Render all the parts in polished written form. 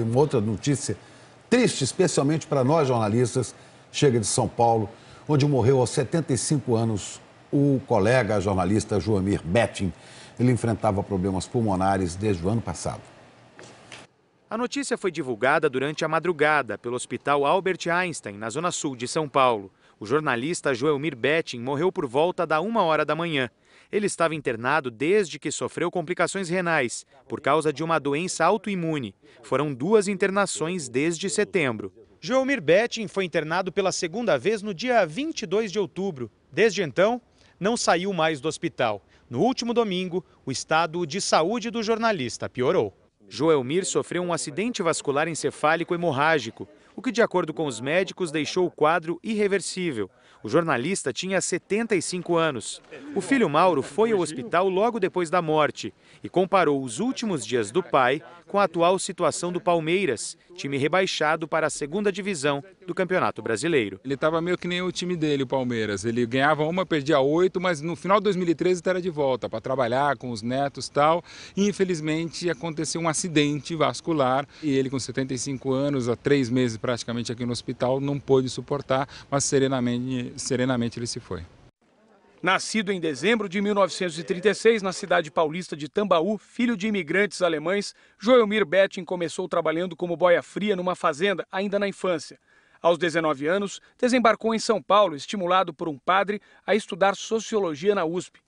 Uma outra notícia triste, especialmente para nós jornalistas, chega de São Paulo, onde morreu aos 75 anos o colega jornalista Joelmir Betting. Ele enfrentava problemas pulmonares desde o ano passado. A notícia foi divulgada durante a madrugada pelo Hospital Albert Einstein, na zona sul de São Paulo. O jornalista Joelmir Betting morreu por volta da 1h da manhã. Ele estava internado desde que sofreu complicações renais, por causa de uma doença autoimune. Foram 2 internações desde setembro. Joelmir Betting foi internado pela segunda vez no dia 22 de outubro. Desde então, não saiu mais do hospital. No último domingo, o estado de saúde do jornalista piorou. Joelmir sofreu um acidente vascular encefálico hemorrágico, o que, de acordo com os médicos, deixou o quadro irreversível. O jornalista tinha 75 anos. O filho Mauro foi ao hospital logo depois da morte e comparou os últimos dias do pai com a atual situação do Palmeiras, time rebaixado para a 2ª divisão do Campeonato Brasileiro. Ele estava meio que nem o time dele, o Palmeiras. Ele ganhava uma, perdia 8, mas no final de 2013 era de volta para trabalhar com os netos e tal. E infelizmente aconteceu um acidente vascular e ele, com 75 anos, há 3 meses praticamente aqui no hospital, não pôde suportar, mas serenamente ele se foi. Nascido em dezembro de 1936 na cidade paulista de Tambaú, filho de imigrantes alemães, Joelmir Betting começou trabalhando como boia fria numa fazenda ainda na infância. Aos 19 anos, desembarcou em São Paulo, estimulado por um padre a estudar sociologia na USP.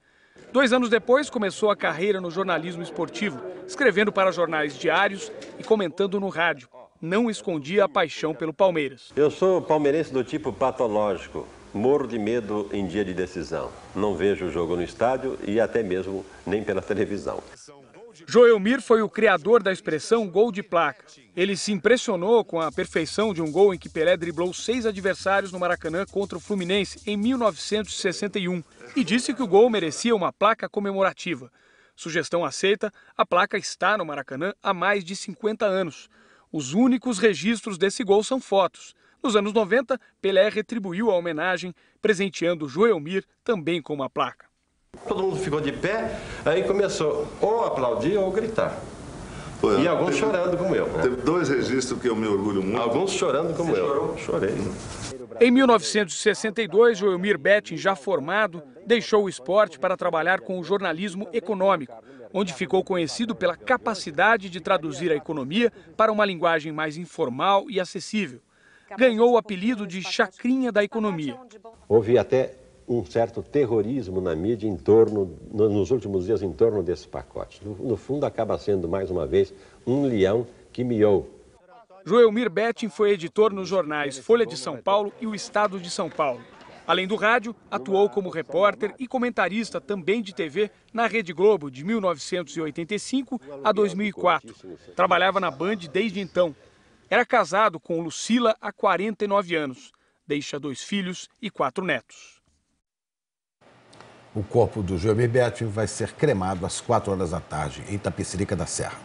2 anos depois, começou a carreira no jornalismo esportivo, escrevendo para jornais diários e comentando no rádio. Não escondia a paixão pelo Palmeiras. Eu sou palmeirense do tipo patológico. Morro de medo em dia de decisão. Não vejo o jogo no estádio e até mesmo nem pela televisão. Joelmir foi o criador da expressão gol de placa. Ele se impressionou com a perfeição de um gol em que Pelé driblou 6 adversários no Maracanã contra o Fluminense em 1961 e disse que o gol merecia uma placa comemorativa. Sugestão aceita, a placa está no Maracanã há mais de 50 anos. Os únicos registros desse gol são fotos. Nos anos 90, Pelé retribuiu a homenagem, presenteando Joelmir também com uma placa. Todo mundo ficou de pé, aí começou ou a aplaudir ou gritar. E alguns chorando como eu. Teve 2 registros que eu me orgulho muito. Alguns chorando como eu. Chorei. Em 1962, Joelmir Betting, já formado, deixou o esporte para trabalhar com o jornalismo econômico, onde ficou conhecido pela capacidade de traduzir a economia para uma linguagem mais informal e acessível. Ganhou o apelido de Chacrinha da Economia. Houve até um certo terrorismo na mídia nos últimos dias em torno desse pacote. No fundo, acaba sendo, mais uma vez, um leão que miou. Joelmir Betting foi editor nos jornais Folha de São Paulo e O Estado de São Paulo. Além do rádio, atuou como repórter e comentarista também de TV na Rede Globo de 1985 a 2004. Trabalhava na Band desde então. Era casado com Lucila há 49 anos. Deixa 2 filhos e 4 netos. O corpo do Joelmir Betting vai ser cremado às 4h da tarde, em Itapecerica da Serra.